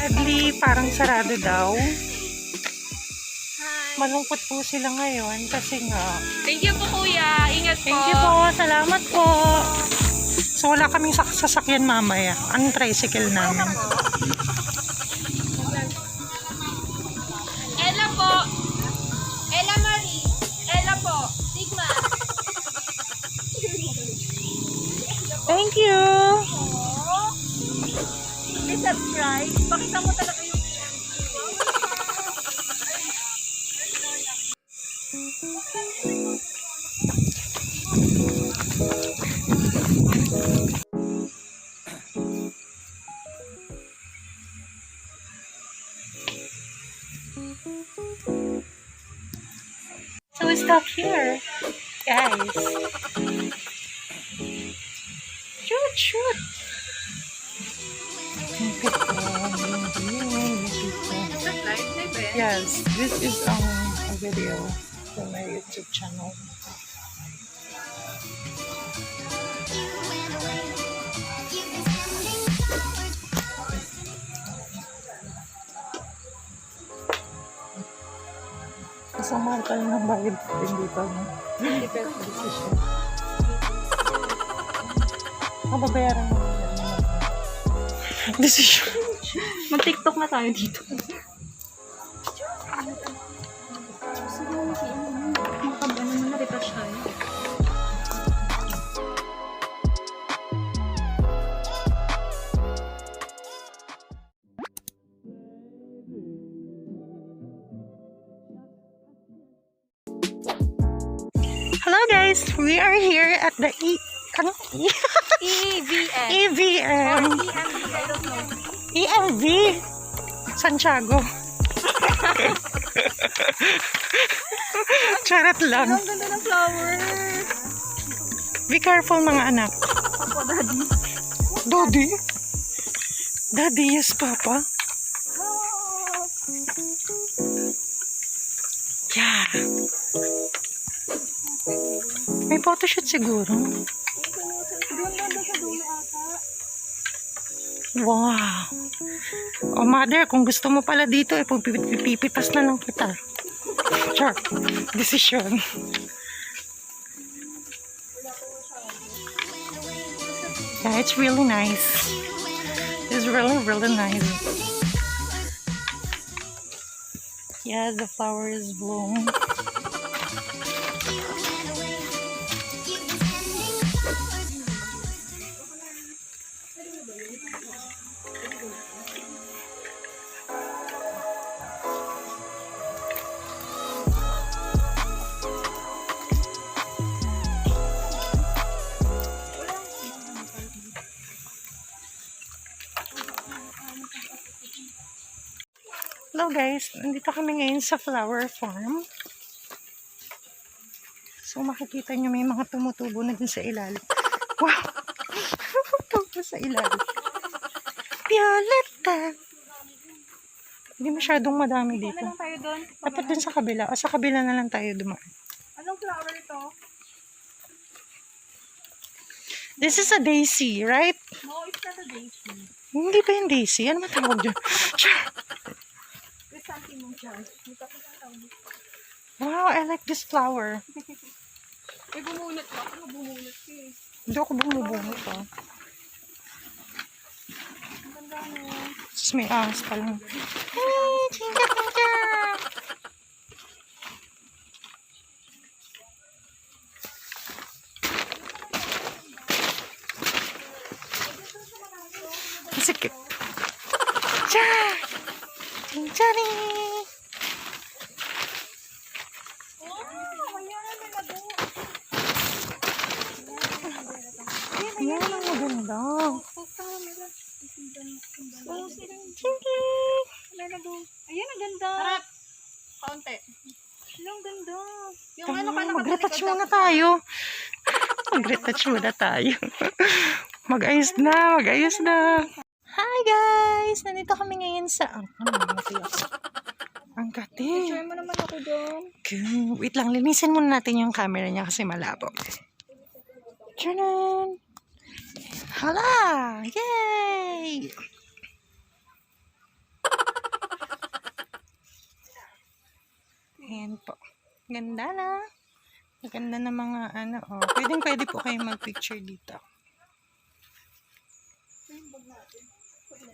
Sadly, parang sarado daw. Malungkot po sila ngayon kasi nga. Thank you po kuya. Ingat po. Thank you po. Salamat po. So wala kaming sasakyan mamaya. Ang tricycle namin. Ella po. Ella Marie. Ella po. Sigma. Thank you. Please subscribe. Pakita mo talaga yung So we stop here, guys. Shoot. Yes, this is a video for my YouTube channel. Isang mahal ka lang ng bayad din dito, no? Hindi pero decision. Mababayaran mo. Decision. mag-TikTok na tayo dito. Hello guys, we are here at the EVM. EMV Santiago. Charot lang. Ang ganda ng flower. Be careful mga anak. Papa, daddy. Daddy? Daddy, yes papa. Yeah. May photoshoot siguro. Wow. Oh mother, kung gusto mo pala dito, pipipas na lang kita. Sure. Decision. Yeah, it's really nice. It's really nice. Yeah, the flowers bloom. Hello guys, nandito kami ngayon sa flower farm. So makikita nyo may mga tumutubo na dun sa ilalim. Wow! Tumutubo sa ilalim. Violeta! Hindi masyadong madami dito. Ano lang tayo doon? Dapat dun sa kabila. O sa kabila na lang tayo dumaan. Anong flower ito? This is a daisy, right? No, it's not a daisy. Hindi ba yung daisy? Ano matawag dyan? There's something mo siya. Wow, I like this flower. Eh, bumunot ka. Ako bumunot ka eh. Hindi ako bumubunot pa. Ang ganda mo. Tapos may ahas pa lang. Hey, chinka chinka! Sikit. Cha! Chinchari! Yan ang maganda. Chinky! Ayan, ang ganda. Harap. Kaunti. Ang ganda. Yung ano ka Mag-retouch muna tayo. Mag-retouch muna tayo. Mag-ayos na. Hi guys! Nandito kami ngayon sa... Ang kate. Picture mo naman ako doon. Wait lang, linisin muna natin yung camera niya kasi malabo. Tchanan! Hala! Yay! Ganda na. Maganda na mga ano. Oh. Pwede po kayo mag-picture dito.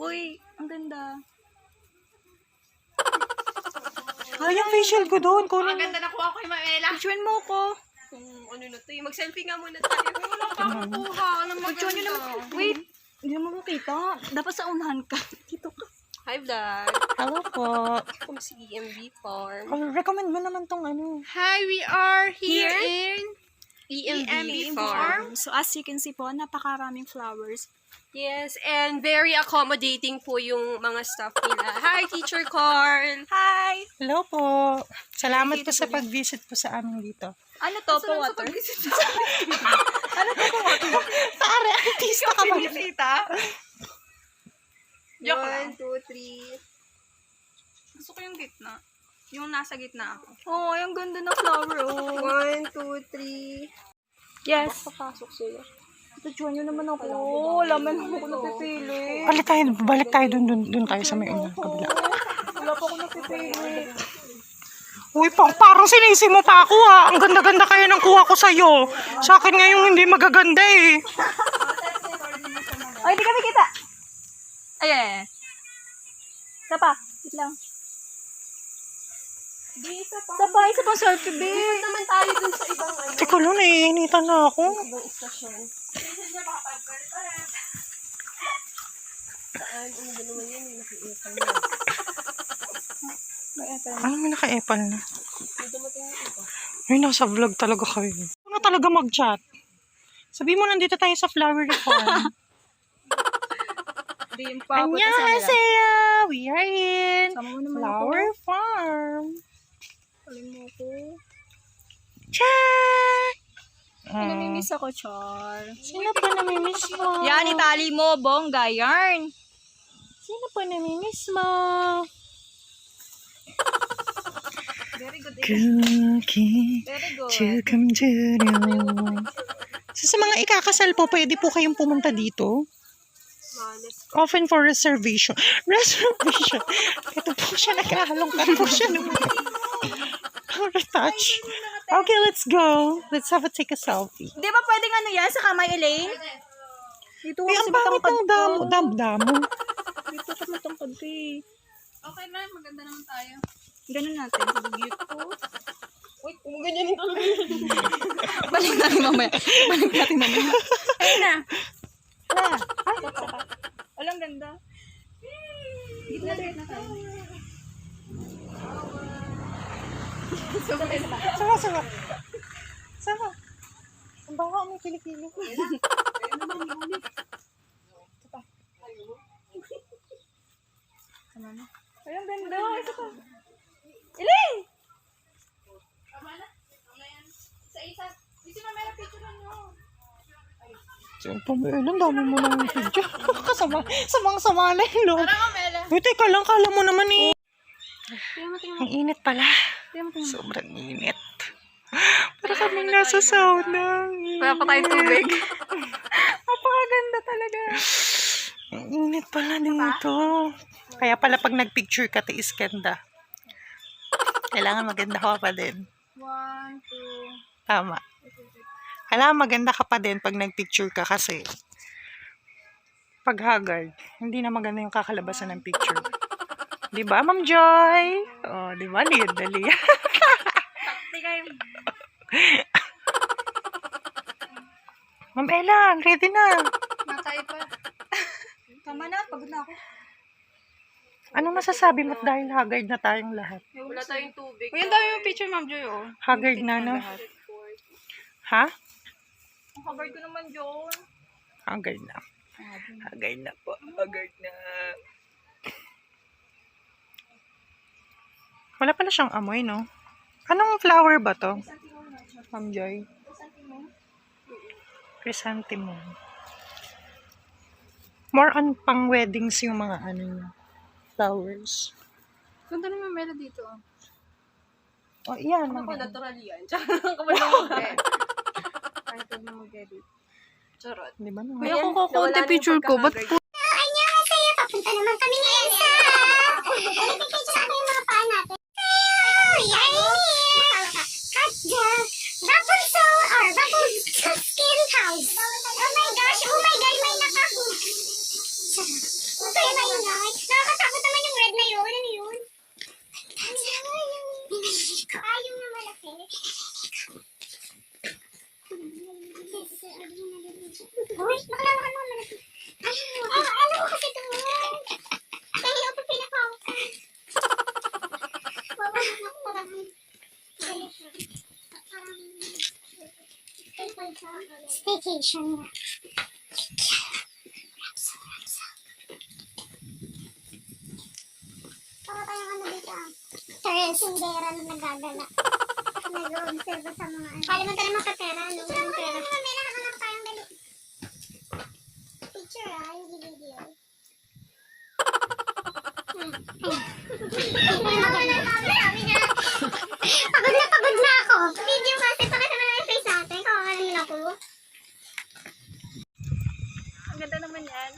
Uy, ang ganda. Ay, yung facial ko doon. Ang Kunin mo. ganda na kuha ko yung Maela. Picturean mo ko. Ano na to? Mag-selfie nga muna tayo. Wala pa akong kuha. Anong Picturean nyo naman. Wait. Hindi mo makita. Dapat sa unahan ka. Dito ka. Hi, vlog. Hello po. From EMB Farm. Oh, recommend mo naman tong ano. Hi, we are Here? in EMB Farm. So as you can see po, napakaraming flowers. Yes, and very accommodating po yung mga staff nila. Hi, Teacher Carl. Hi! Hello po. Salamat po sa pag-visit po sa amin dito. Ano to po water? Ano to po water? Pare, artista ka ba? Pinisita. Joke 1, lang. 2, 3. Gusto ko yung gitna. Yung nasa gitna ako. Oh, yung ganda ng flower, oh. 1, 2, 3. Yes. Papasok sila. Tutuan nyo naman ako. Wala man ako napipili. Balik tayo dun tayo sa may una, kabila. Wala pa ako napipili. Uy, parang sinisi mo pa ako ha. Ang ganda-ganda kaya ng kuha ko sa'yo. Sa akin ngayong hindi magaganda eh. Ay, di kami kita. Ayan. Isa pa. Wait lang. Isa pang selfie, babe. Naman tayo dun sa ibang ano. Teka lang, naiinitan na ako. Ibang istasyon. Saan? Ano ba naman yan? Nakiipan na. Ano may naka-epal na? May dumating yung iba. Ay, nasa vlog talaga kayo. Ano talaga mag-chat? Sabi mo, nandito tayo sa flower farm. Di yung papunta sa nila. Annyeonghaseyo! We are in Sama mo naman flower ako. farm. Salim mo ko. Chat! Ay, namimiss ako, Char. Sino pa namimiss mo? Yan, itali mo, bongga, yarn. Sino pa namimiss mo? Very good. Cookie Very good. to come to you. So, sa mga ikakasal po, pwede po kayong pumunta dito. Often for reservation. Reservation. Ito po siya, nag-ahalongkat po siya. Retouch. Okay, let's go. Let's have take a selfie. Di ba pwedeng ano yan sa kamay, Elaine? Dito Ay, ang pangit ng damo. Dito ka matangkad ka eh. Okay na, maganda naman tayo. Ganun natin. Sa bugit ko. Uy, kung ganyan yung talaga. Balik natin mamaya. Ayun na. Ay, walang ganda. Gitna tayo. Sama. Ang baka may kilikili. Walang ganda. Isa pa. Elaine! Isa-isa. Dito na meron picture nyo. Siyempre, ang dami mo ng video. Samang-sama na yung loob. Parang Mela. Uy, teka lang, kala mo naman eh. Tingnan Ang init pala. mo. Sobrang init. Para kaming nasa sauna. Wala pa tayong tubig. Napakaganda talaga. Ang init pala dito. Kaya pala pag nagpicture ka, tiis ganda. Kailangan maganda ka pa din. 1, 2. Tama. Kailangan maganda ka pa din pag nagpicture ka kasi pag haggard, hindi na maganda yung kakalabasan ng picture. Diba, Ma'am Joy? Oh, diba? Liad na liad. Ma'am Ella, ready na. Matay pa. Tama na, pagod na ako. Anong masasabi mo dahil haggard na tayong lahat? Wala tayong tubig. Uy, ang dami yung picture, Ma'am Joy, oh. Haggard na, no? Ha? Ang covered ko naman, John. Haggard na. Haggard na po. Haggard na. Wala pala siyang amoy, no? Anong flower ba to? Ma'am Joy? Chrysanthemum. More on pang weddings yung mga ano flowers. Ganda naman Mela dito. Oh, yan. Ako, natural yan. Kapag lang mag-edit. Kahit huwag na mag-edit. Charot. Di ba naman? Kaya ako kukunti picture ko, ba't po? Annyeonghaseyo! Papunta naman kami ngayon sa... Balik kayo sa ating mga paa natin. Yay! sarap. Kaya maingay. Nakakatakot naman yung red na yun. Ano yun? Yung na malaki. Uy, nakalalakan mo malaki. Ano ko kasi ito? Kaya ako pinakawakan. Parang staycation nga. Para tayong ano dito Sindera na nagagala. Nag-observe sa mga ano. Kala mo tayo makapera, no? Walang pera. May nakakalak tayong dali. Picture yung video. Pagod na ako. Video kasi pakita mo na yung face natin. Kakakalin ako. Ang ganda naman yan.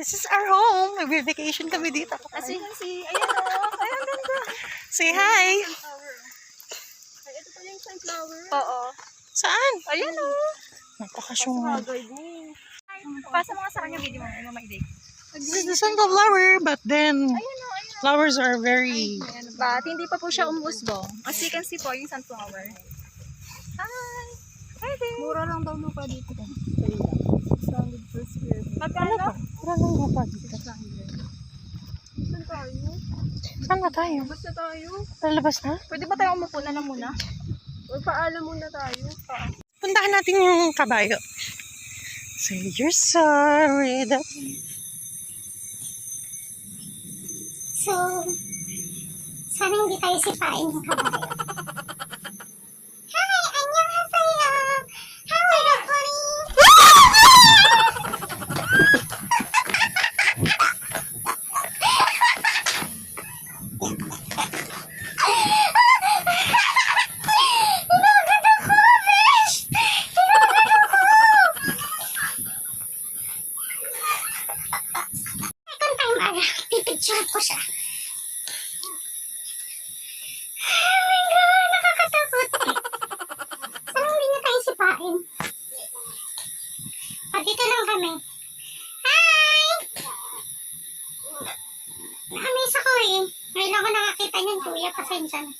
This is our home. Mag-vacation kami dito. As you can see, ayan o. Ay, ang ganda. Say hi. Sunflower. Ay, ito pala yung sunflower. Oo. Saan? Ayan o. Napakasyungan. Pasa mo nga sa kanya video mo. Ay, mamaidig. This is the sunflower, but then flowers are very... But hindi pa po siya umusbong. As you can see po, yung sunflower. Hi! Hi there! Mura lang daw lupa dito. $600 per square feet. Magkano? Wala lang lupa dito. Saan tayo? Saan na tayo? Basta tayo. Lalabas na? Pwede ba tayo umupo na lang muna? O paalam muna tayo. Puntahan natin yung kabayo. Say you're sorry that... So, sana hindi tayo sipain ng kabayo. Hi! Annyeonghaseyo! Hi, little pony! Second time ara, pipicture ko siya. Oh my God, nakakatakot. Sana hindi niya tayo sipain. Dito lang kami. Hi! Nakamiss ako eh. Ngayon ako nakakita niyan, kuya. Pasensya na.